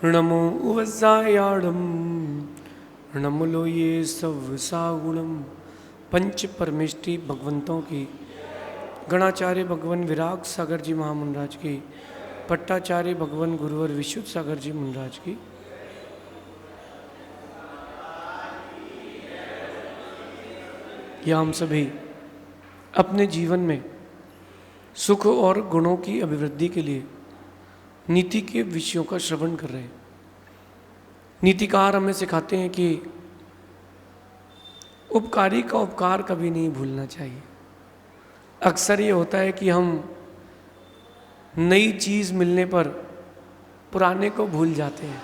नमो उवज्जायाडम नमलो ये सब सागुणम। पंच परमेष्टि भगवंतों की, गणाचार्य भगवान विराग सागर जी महामुंडराज की, पट्टाचार्य भगवान गुरुवर विशुद्ध सागर जी मुंडराज की, या हम सभी अपने जीवन में सुख और गुणों की अभिवृद्धि के लिए नीति के विषयों का श्रवण कर रहे हैं। नीतिकार हमें सिखाते हैं कि उपकारी का उपकार कभी नहीं भूलना चाहिए। अक्सर ये होता है कि हम नई चीज़ मिलने पर पुराने को भूल जाते हैं।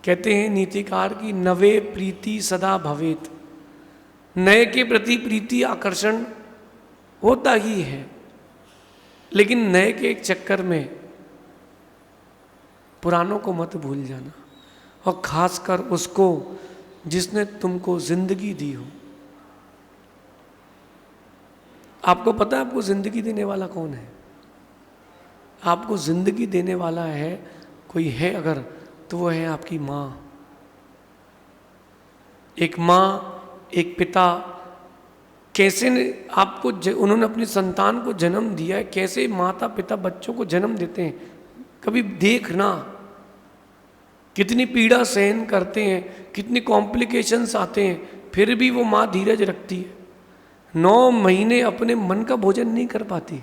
कहते हैं नीतिकार की नवे प्रीति सदा भवेत, नए के प्रति प्रीति आकर्षण होता ही है, लेकिन नए के एक चक्कर में पुरानों को मत भूल जाना, और खासकर उसको जिसने तुमको जिंदगी दी हो। आपको पता है आपको जिंदगी देने वाला कौन है? आपको जिंदगी देने वाला है कोई है अगर, तो वो है आपकी माँ। एक माँ, एक पिता कैसे आपको उन्होंने अपनी संतान को जन्म दिया है, कैसे माता पिता बच्चों को जन्म देते हैं, कभी देखना। कितनी पीड़ा सहन करते हैं, कितनी कॉम्प्लिकेशंस आते हैं, फिर भी वो माँ धीरज रखती है। 9 महीने अपने मन का भोजन नहीं कर पाती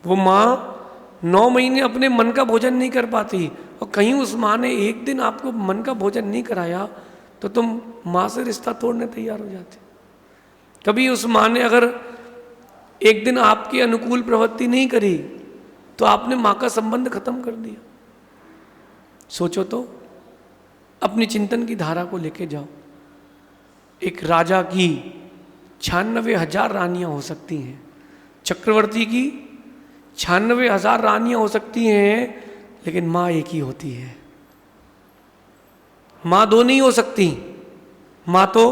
वो माँ, 9 महीने अपने मन का भोजन नहीं कर पाती। और कहीं उस माँ ने एक दिन आपको मन का भोजन नहीं कराया तो तुम माँ से रिश्ता तोड़ने तैयार हो जाते। कभी उस माँ ने अगर एक दिन आपके अनुकूल प्रवृत्ति नहीं करी तो आपने माँ का संबंध खत्म कर दिया। सोचो तो, अपनी चिंतन की धारा को लेके जाओ। एक राजा की 96,000 रानियां हो सकती हैं, चक्रवर्ती की 96,000 रानियां हो सकती हैं, लेकिन माँ एक ही होती है। माँ 2 नहीं हो सकती। माँ तो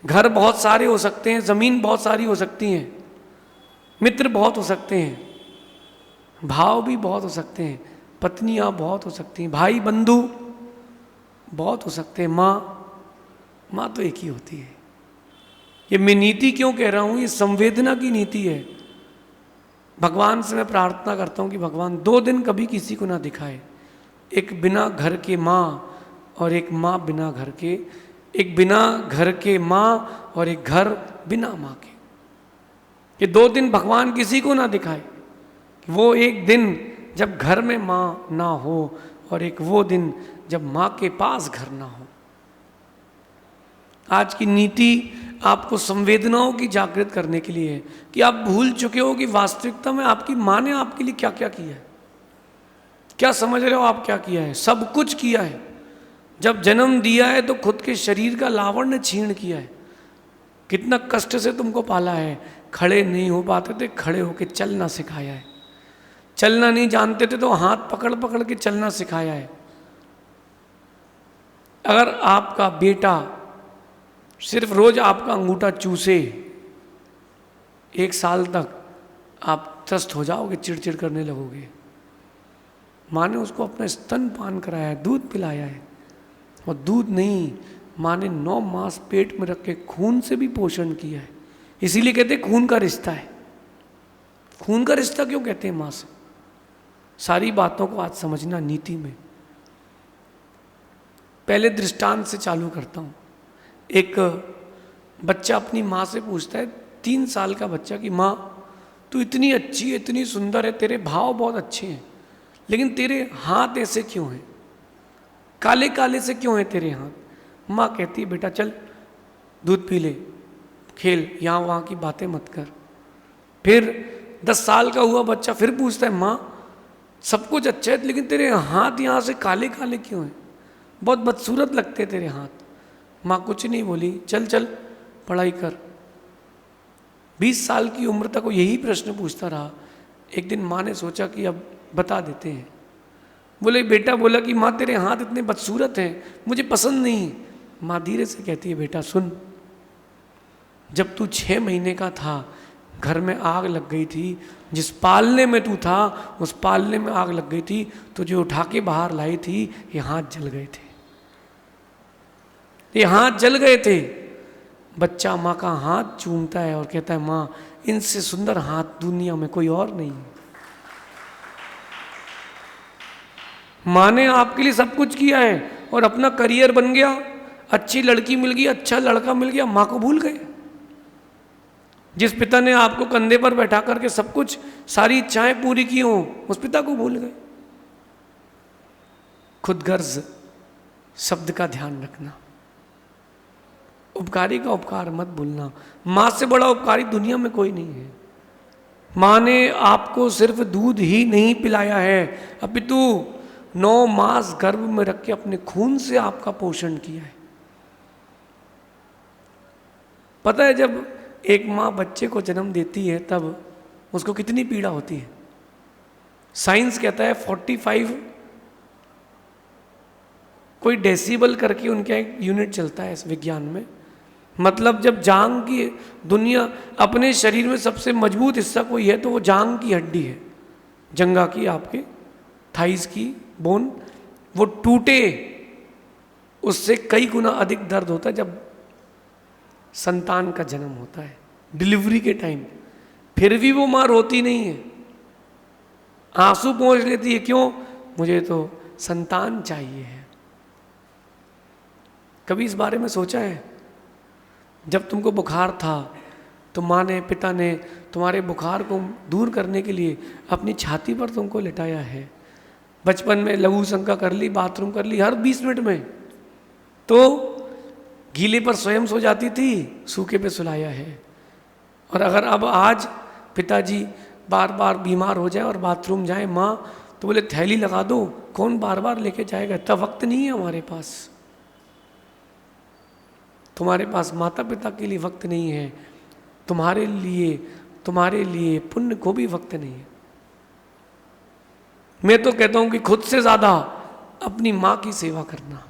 घर बहुत सारे हो सकते हैं, जमीन बहुत सारी हो सकती हैं, मित्र बहुत हो सकते हैं, भाव भी बहुत हो सकते हैं, पत्नियां बहुत हो सकती हैं, भाई बंधु बहुत हो सकते हैं। माँ तो एक ही होती है। ये मैं नीति क्यों कह रहा हूं? ये संवेदना की नीति है। भगवान से मैं प्रार्थना करता हूं कि भगवान 2 दिन कभी किसी को ना दिखाए, एक बिना घर के माँ और एक माँ बिना घर के, एक बिना घर के माँ और एक घर बिना माँ के। ये 2 दिन भगवान किसी को ना दिखाए। वो एक दिन जब घर में माँ ना हो और एक वो दिन जब माँ के पास घर ना हो। आज की नीति आपको संवेदनाओं की जागृत करने के लिए है कि आप भूल चुके हो कि वास्तविकता में आपकी माँ ने आपके लिए क्या क्या किया है। क्या समझ रहे हो आप क्या किया है? सब कुछ किया है। जब जन्म दिया है तो खुद के शरीर का लावण्य छीण किया है। कितना कष्ट से तुमको पाला है। खड़े नहीं हो पाते थे, खड़े होके चलना सिखाया है। चलना नहीं जानते थे तो हाथ पकड़ पकड़ के चलना सिखाया है। अगर आपका बेटा सिर्फ रोज आपका अंगूठा चूसे, 1 साल तक आप त्रस्त हो जाओगे, चिड़चिड़ करने लगोगे। माँ ने उसको अपना स्तन पान कराया है, दूध पिलाया है, और दूध नहीं, माँ ने 9 मास पेट में रख के खून से भी पोषण किया है। इसीलिए कहते हैं खून का रिश्ता है। खून का रिश्ता क्यों कहते हैं माँ से? सारी बातों को आज समझना नीति में। पहले दृष्टांत से चालू करता हूँ। एक बच्चा अपनी माँ से पूछता है, 3 साल का बच्चा, कि माँ तू इतनी अच्छी है, इतनी सुंदर है, तेरे भाव बहुत अच्छे हैं, लेकिन तेरे हाथ ऐसे क्यों हैं? काले काले से क्यों हैं तेरे हाथ? माँ कहती है, बेटा चल दूध पी ले, खेल, यहाँ वहाँ की बातें मत कर। फिर 10 साल का हुआ बच्चा फिर पूछता है, माँ सब कुछ अच्छा है लेकिन तेरे हाथ यहाँ से काले काले क्यों हैं? बहुत बदसूरत लगते तेरे हाथ। माँ कुछ नहीं बोली, चल चल पढ़ाई कर। 20 साल की उम्र तक वो यही प्रश्न पूछता रहा। एक दिन माँ ने सोचा कि अब बता देते हैं। बोले, बेटा बोला कि माँ तेरे हाथ इतने बदसूरत हैं, मुझे पसंद नहीं। माँ धीरे से कहती है, बेटा सुन, जब तू 6 महीने का था घर में आग लग गई थी, जिस पालने में तू था उस पालने में आग लग गई थी, तुझे उठा के बाहर लाई थी, ये हाथ जल गए थे, ये हाथ जल गए थे। बच्चा माँ का हाथ चूमता है और कहता है माँ इनसे सुंदर हाथ दुनिया में कोई और नहीं है। माँ ने आपके लिए सब कुछ किया है और अपना करियर बन गया, अच्छी लड़की मिल गई, अच्छा लड़का मिल गया, माँ को भूल गए। जिस पिता ने आपको कंधे पर बैठा करके सब कुछ सारी इच्छाएं पूरी की हों, उस पिता को भूल गए। खुदगर्ज शब्द का ध्यान रखना, उपकारी का उपकार मत भूलना। माँ से बड़ा उपकारी दुनिया में कोई नहीं है। माँ ने आपको सिर्फ दूध ही नहीं पिलाया है, अपितु 9 मास गर्भ में रख के अपने खून से आपका पोषण किया है। पता है जब एक माँ बच्चे को जन्म देती है तब उसको कितनी पीड़ा होती है। साइंस कहता है 45 कोई डेसिबल करके उनका एक यूनिट चलता है इस विज्ञान में। मतलब जब जांग की दुनिया, अपने शरीर में सबसे मजबूत हिस्सा कोई है तो वो जांग की हड्डी है, जंगा की, आपके थाइस की बोन, वो टूटे उससे कई गुना अधिक दर्द होता है जब संतान का जन्म होता है, डिलीवरी के टाइम। फिर भी वो माँ रोती नहीं है, आंसू पोंछ लेती है। क्यों? मुझे तो संतान चाहिए है। कभी इस बारे में सोचा है? जब तुमको बुखार था तो माँ ने, पिता ने तुम्हारे बुखार को दूर करने के लिए अपनी छाती पर तुमको लिटाया है। बचपन में लघु शंका कर ली, बाथरूम कर ली हर 20 मिनट में, तो गीले पर स्वयं सो जाती थी, सूखे पे सुलाया है। और अगर अब आज पिताजी बार बार बीमार हो जाए और बाथरूम जाए माँ, तो बोले थैली लगा दो, कौन बार बार लेके जाएगा, इतना वक्त नहीं है हमारे पास। तुम्हारे पास माता पिता के लिए वक्त नहीं है, तुम्हारे लिए पुण्य को भी वक्त नहीं है। मैं तो कहता हूं कि खुद से ज्यादा अपनी माँ की सेवा करना,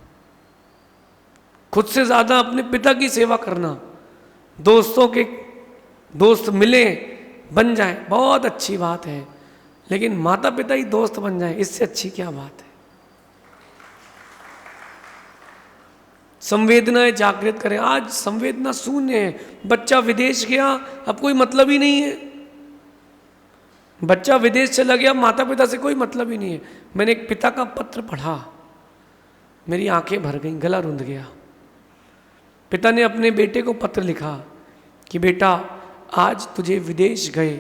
खुद से ज्यादा अपने पिता की सेवा करना। दोस्तों के दोस्त मिले बन जाए बहुत अच्छी बात है, लेकिन माता पिता ही दोस्त बन जाए इससे अच्छी क्या बात है। संवेदनाएं जागृत करें। आज संवेदना शून्य है। बच्चा विदेश गया, अब कोई मतलब ही नहीं है। बच्चा विदेश चला गया, माता पिता से कोई मतलब ही नहीं है। मैंने एक पिता का पत्र पढ़ा, मेरी आंखें भर गईं, गला रुंध गया। पिता ने अपने बेटे को पत्र लिखा कि बेटा आज तुझे विदेश गए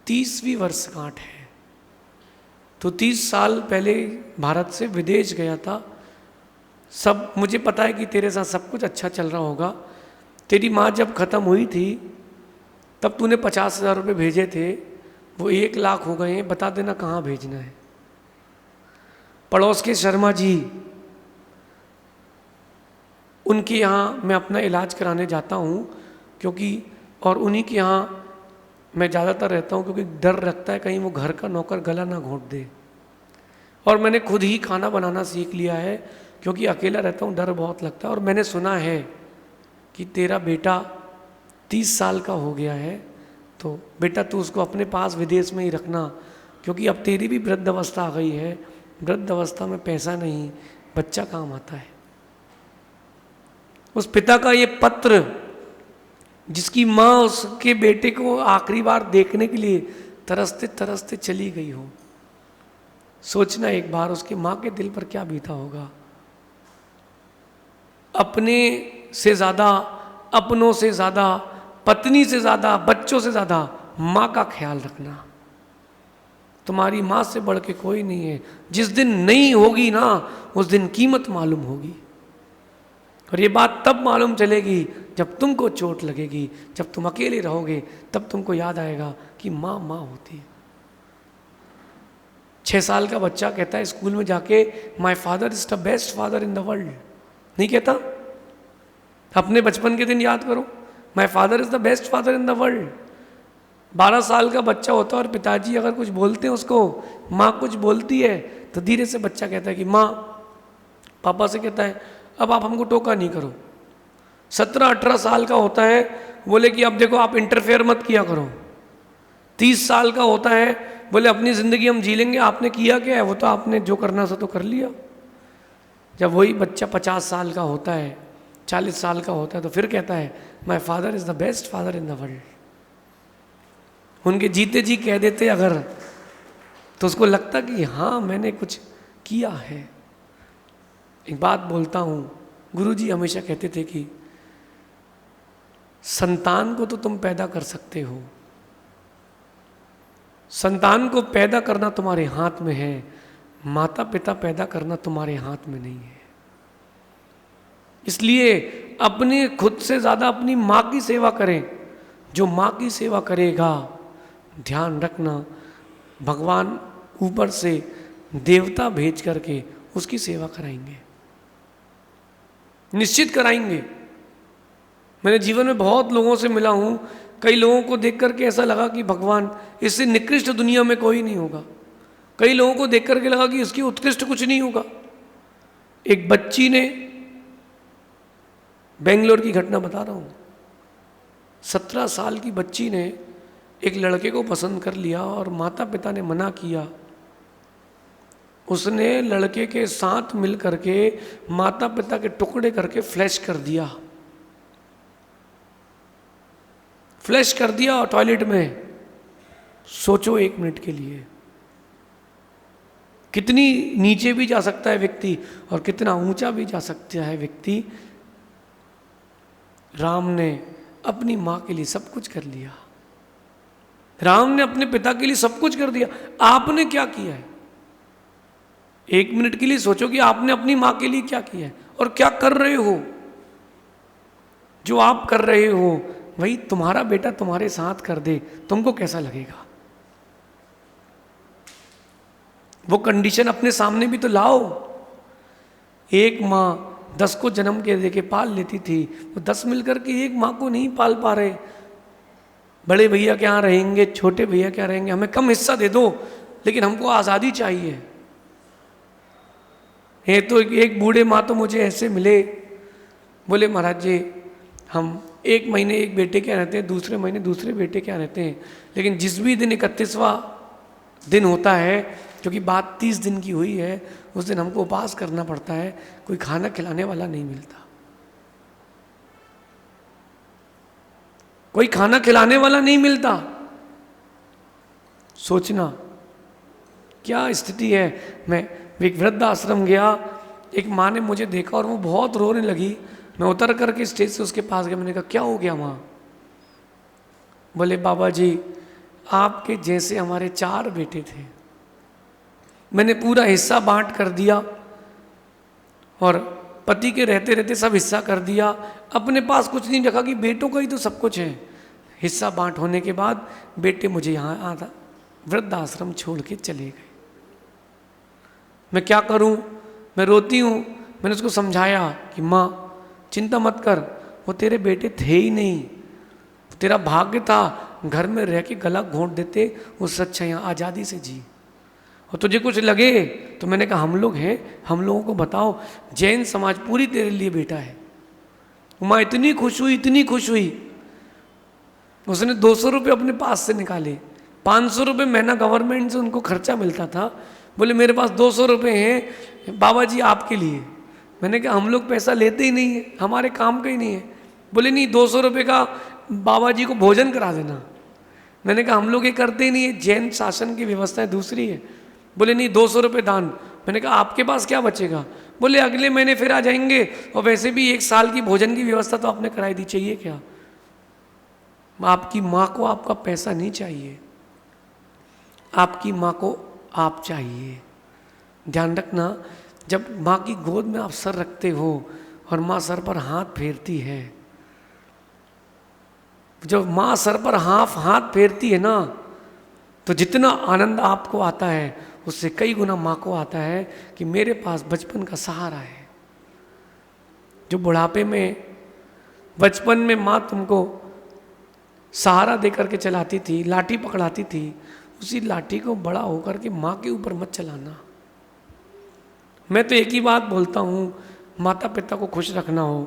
30वीं वर्षगांठ है, तो 30 साल पहले भारत से विदेश गया था। सब मुझे पता है कि तेरे साथ सब कुछ अच्छा चल रहा होगा। तेरी माँ जब ख़त्म हुई थी तब तूने 50,000 रुपये भेजे थे, वो 1 लाख हो गए हैं, बता देना कहाँ भेजना है। पड़ोस के शर्मा जी, उनके यहाँ मैं अपना इलाज कराने जाता हूँ क्योंकि, और उन्हीं के यहाँ मैं ज़्यादातर रहता हूँ क्योंकि डर लगता है कहीं वो घर का नौकर गला ना घोंट दे। और मैंने खुद ही खाना बनाना सीख लिया है क्योंकि अकेला रहता हूँ, डर बहुत लगता है। और मैंने सुना है कि तेरा बेटा 30 साल का हो गया है, तो बेटा तू उसको अपने पास विदेश में ही रखना, क्योंकि अब तेरी भी वृद्ध अवस्था आ गई है। वृद्ध अवस्था में पैसा नहीं, बच्चा काम आता है। उस पिता का ये पत्र, जिसकी माँ उसके बेटे को आखिरी बार देखने के लिए तरसते तरसते चली गई हो, सोचना एक बार उसकी माँ के दिल पर क्या बीता होगा। अपने से ज़्यादा, अपनों से ज़्यादा, पत्नी से ज़्यादा, बच्चों से ज़्यादा माँ का ख्याल रखना। तुम्हारी माँ से बढ़ के कोई नहीं है। जिस दिन नहीं होगी ना, उस दिन कीमत मालूम होगी। और ये बात तब मालूम चलेगी जब तुमको चोट लगेगी, जब तुम अकेले रहोगे, तब तुमको याद आएगा कि माँ माँ होती है। 6 साल का बच्चा कहता है स्कूल में जाके, my father is the best father in the world. नहीं कहता? अपने बचपन के दिन याद करो, my father is the best father in the world. 12 साल का बच्चा होता है और पिताजी अगर कुछ बोलते हैं उसको, माँ कुछ बोलती है, तो धीरे से बच्चा कहता है कि माँ, पापा से कहता है अब आप हमको टोका नहीं करो। 17-18 साल का होता है बोले कि अब देखो आप इंटरफेयर मत किया करो, 30 साल का होता है, बोले अपनी ज़िंदगी हम जी लेंगे, आपने किया क्या है, वो तो आपने जो करना था तो कर लिया। जब वही बच्चा 50 साल का होता है, 40 साल का होता है, तो फिर कहता है my father is the best father in the world. उनके जीते जी कह देते अगर, तो उसको लगता कि हाँ मैंने कुछ किया है। एक बात बोलता हूँ, गुरुजी हमेशा कहते थे कि संतान को तो तुम पैदा कर सकते हो, संतान को पैदा करना तुम्हारे हाथ में है, माता पिता पैदा करना तुम्हारे हाथ में नहीं है। इसलिए अपने खुद से ज़्यादा अपनी माँ की सेवा करें। जो माँ की सेवा करेगा, ध्यान रखना भगवान ऊपर से देवता भेज करके उसकी सेवा कराएंगे, निश्चित कराएंगे। मैंने जीवन में बहुत लोगों से मिला हूँ, कई लोगों को देख करके ऐसा लगा कि भगवान इससे निकृष्ट दुनिया में कोई नहीं होगा, कई लोगों को देख करके लगा कि इसकी उत्कृष्ट कुछ नहीं होगा। एक बच्ची ने, बेंगलोर की घटना बता रहा हूँ, 17 साल की बच्ची ने एक लड़के को पसंद कर लिया और माता पिता ने मना किया। उसने लड़के के साथ मिल करके माता पिता के टुकड़े करके फ्लैश कर दिया, फ्लैश कर दिया टॉयलेट में। सोचो 1 मिनट के लिए, कितनी नीचे भी जा सकता है व्यक्ति और कितना ऊंचा भी जा सकता है व्यक्ति। राम ने अपनी माँ के लिए सब कुछ कर लिया, राम ने अपने पिता के लिए सब कुछ कर दिया। आपने क्या किया है? 1 मिनट के लिए सोचो कि आपने अपनी माँ के लिए क्या किया है और क्या कर रहे हो। जो आप कर रहे हो वही तुम्हारा बेटा तुम्हारे साथ कर दे, तुमको कैसा लगेगा? वो कंडीशन अपने सामने भी तो लाओ। एक माँ 10 को जन्म के देके पाल लेती थी, वो 10 मिलकर के एक माँ को नहीं पाल पा रहे। बड़े भैया क्या रहेंगे, छोटे भैया क्या रहेंगे, हमें कम हिस्सा दे दो लेकिन हमको आज़ादी चाहिए। ये तो एक बूढ़े माँ तो मुझे ऐसे मिले, बोले महाराज जी हम 1 महीने एक बेटे क्या रहते हैं, दूसरे महीने दूसरे बेटे क्या रहते हैं, लेकिन जिस भी दिन 31वां दिन होता है, क्योंकि बात 30 दिन की हुई है, उस दिन हमको उपवास करना पड़ता है, कोई खाना खिलाने वाला नहीं मिलता, कोई खाना खिलाने वाला नहीं मिलता। सोचना क्या स्थिति है। मैं एक वृद्ध आश्रम गया, एक माँ ने मुझे देखा और वो बहुत रोने लगी। मैं उतर करके स्टेज से उसके पास गया, मैंने कहा क्या हो गया माँ? बोले बाबा जी आपके जैसे हमारे 4 बेटे थे, मैंने पूरा हिस्सा बांट कर दिया और पति के रहते रहते सब हिस्सा कर दिया, अपने पास कुछ नहीं रखा कि बेटों का ही तो सब कुछ है। हिस्सा बांट होने के बाद बेटे मुझे यहाँ आधा वृद्ध आश्रम छोड़ के चले गए। मैं क्या करूँ? मैं रोती हूँ। मैंने उसको समझाया कि माँ चिंता मत कर, वो तेरे बेटे थे ही नहीं, तेरा भाग्य था, घर में रह के गला घोंट देते, उससे अच्छा यहाँ आज़ादी से जी। और तुझे कुछ लगे तो मैंने कहा हम लोग हैं, हम लोगों को बताओ, जैन समाज पूरी तेरे लिए बेटा है। माँ इतनी खुश हुई, इतनी खुश हुई, उसने 200 रुपये अपने पास से निकाले। 500 रुपये महीना गवर्नमेंट से उनको खर्चा मिलता था। बोले मेरे पास 200 रुपये हैं बाबा जी आपके लिए। मैंने कहा हम लोग पैसा लेते ही नहीं है, हमारे काम का ही नहीं है। बोले नहीं 200 रुपये का बाबा जी को भोजन करा देना। मैंने कहा हम लोग ये करते ही नहीं है, जैन शासन की व्यवस्था दूसरी है। बोले नहीं 200 रुपये दान। मैंने कहा आपके पास क्या बचेगा? बोले अगले महीने फिर आ जाएंगे, और वैसे भी 1 साल की भोजन की व्यवस्था तो आपने कराई दी, चाहिए क्या? आपकी माँ को आपका पैसा नहीं चाहिए, आपकी माँ को आप चाहिए। ध्यान रखना, जब माँ की गोद में आप सर रखते हो और माँ सर पर हाथ फेरती है, जब माँ सर पर हाथ फेरती है ना, तो जितना आनंद आपको आता है उससे कई गुना माँ को आता है कि मेरे पास बचपन का सहारा है। जो बुढ़ापे में, बचपन में माँ तुमको सहारा दे करके चलाती थी, लाठी पकड़ाती थी, उसी लाठी को बड़ा होकर के माँ के ऊपर मत चलाना। मैं तो एक ही बात बोलता हूँ, माता पिता को खुश रखना हो,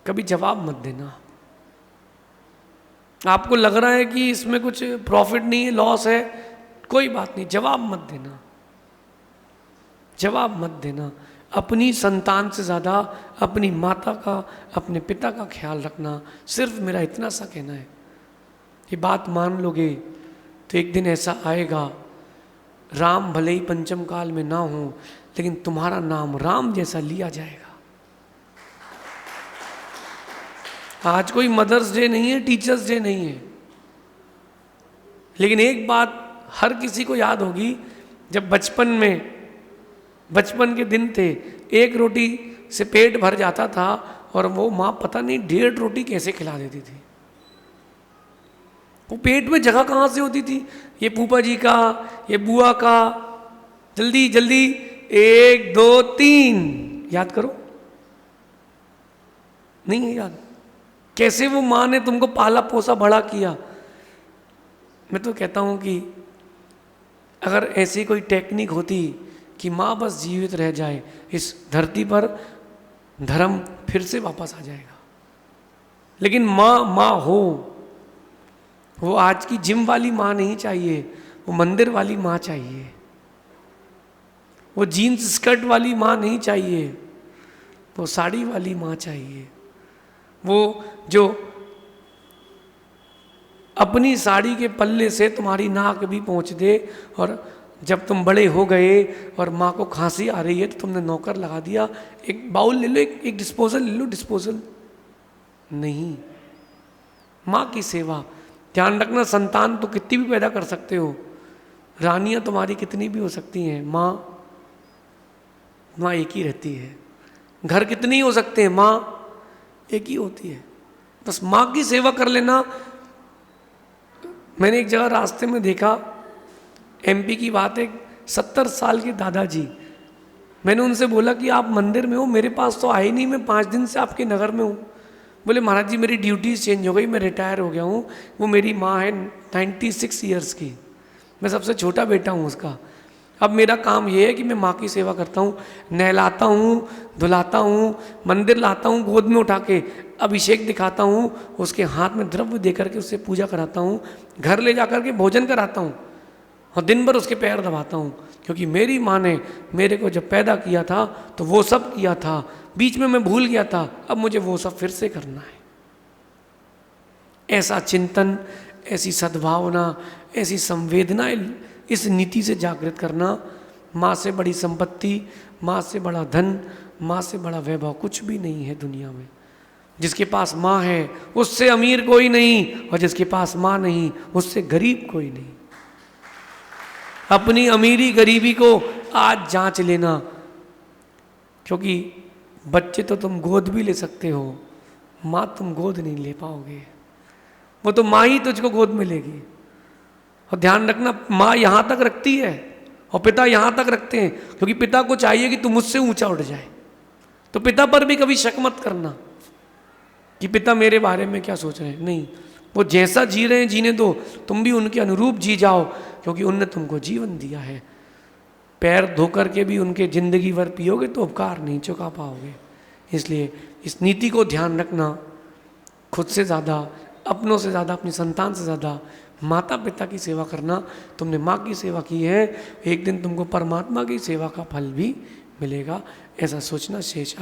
कभी जवाब मत देना। आपको लग रहा है कि इसमें कुछ प्रॉफिट नहीं है, लॉस है, कोई बात नहीं, जवाब मत देना, जवाब मत देना। अपनी संतान से ज़्यादा अपनी माता का, अपने पिता का ख्याल रखना। सिर्फ मेरा इतना सा कहना है, ये बात मान लोगे तो एक दिन ऐसा आएगा, राम भले ही पंचम काल में ना हो, लेकिन तुम्हारा नाम राम जैसा लिया जाएगा। आज कोई मदर्स डे नहीं है, टीचर्स डे नहीं है, लेकिन एक बात हर किसी को याद होगी, जब बचपन के दिन थे, एक रोटी से पेट भर जाता था और वो माँ पता नहीं 1.5 रोटी कैसे खिला देती थी। वो पेट में जगह कहाँ से होती थी? ये फूफा जी का, ये बुआ का, जल्दी जल्दी 1 2 3 याद करो, नहीं है याद? कैसे वो माँ ने तुमको पाला पोसा बड़ा किया। मैं तो कहता हूँ कि अगर ऐसी कोई टेक्निक होती कि माँ बस जीवित रह जाए इस धरती पर, धर्म फिर से वापस आ जाएगा। लेकिन माँ हो, वो आज की जिम वाली माँ नहीं चाहिए, वो मंदिर वाली माँ चाहिए। वो जीन्स स्कर्ट वाली माँ नहीं चाहिए, वो साड़ी वाली माँ चाहिए। वो जो अपनी साड़ी के पल्ले से तुम्हारी नाक भी पहुँच दे, और जब तुम बड़े हो गए और माँ को खांसी आ रही है तो तुमने नौकर लगा दिया, एक बाउल ले लो, एक डिस्पोजल ले लो, डिस्पोजल नहीं। माँ की सेवा, ध्यान रखना, संतान तो कितनी भी पैदा कर सकते हो, रानियाँ तुम्हारी कितनी भी हो सकती हैं, माँ एक ही रहती है। घर कितने ही हो सकते हैं, माँ एक ही होती है। बस माँ की सेवा कर लेना। मैंने एक जगह रास्ते में देखा, MP की बात है, 70 साल के दादाजी, मैंने उनसे बोला कि आप मंदिर में हो, मेरे पास तो आए नहीं, मैं 5 दिन से आपके नगर में हूँ। बोले महाराज जी मेरी ड्यूटीज़ चेंज हो गई, मैं रिटायर हो गया हूँ। वो मेरी माँ है 96 ईयर्स की, मैं सबसे छोटा बेटा हूँ उसका। अब मेरा काम ये है कि मैं माँ की सेवा करता हूँ, नहलाता हूँ, धुलाता हूँ, मंदिर लाता हूँ, गोद में उठा के अभिषेक दिखाता हूँ, उसके हाथ में द्रव्य दे करके उससे पूजा कराता हूँ, घर ले जा करके भोजन कराता हूँ, और दिन भर उसके पैर दबाता हूँ। क्योंकि मेरी माँ ने मेरे को जब पैदा किया था तो वो सब किया था, बीच में मैं भूल गया था, अब मुझे वो सब फिर से करना है। ऐसा चिंतन, ऐसी सद्भावना, ऐसी संवेदना इस नीति से जागृत करना। माँ से बड़ी संपत्ति, माँ से बड़ा धन, माँ से बड़ा वैभव कुछ भी नहीं है दुनिया में। जिसके पास माँ है उससे अमीर कोई नहीं, और जिसके पास माँ नहीं उससे गरीब कोई नहीं। अपनी अमीरी गरीबी को आज जांच लेना, क्योंकि बच्चे तो तुम गोद भी ले सकते हो, माँ तुम गोद नहीं ले पाओगे, वो तो माँ ही तुझको गोद में लेगी। और ध्यान रखना, माँ यहाँ तक रखती है और पिता यहाँ तक रखते हैं, क्योंकि पिता को चाहिए कि तुम मुझसे ऊंचा उठ जाए। तो पिता पर भी कभी शक मत करना कि पिता मेरे बारे में क्या सोच रहे हैं, नहीं, वो जैसा जी रहे हैं जीने दो, तुम भी उनके अनुरूप जी जाओ, क्योंकि उनने तुमको जीवन दिया है। पैर धो करके भी उनके जिंदगी भर पियोगे तो उपकार नहीं चुका पाओगे। इसलिए इस नीति को ध्यान रखना, खुद से ज़्यादा, अपनों से ज़्यादा, अपनी संतान से ज़्यादा माता पिता की सेवा करना। तुमने माँ की सेवा की है, एक दिन तुमको परमात्मा की सेवा का फल भी मिलेगा, ऐसा सोचना शेष।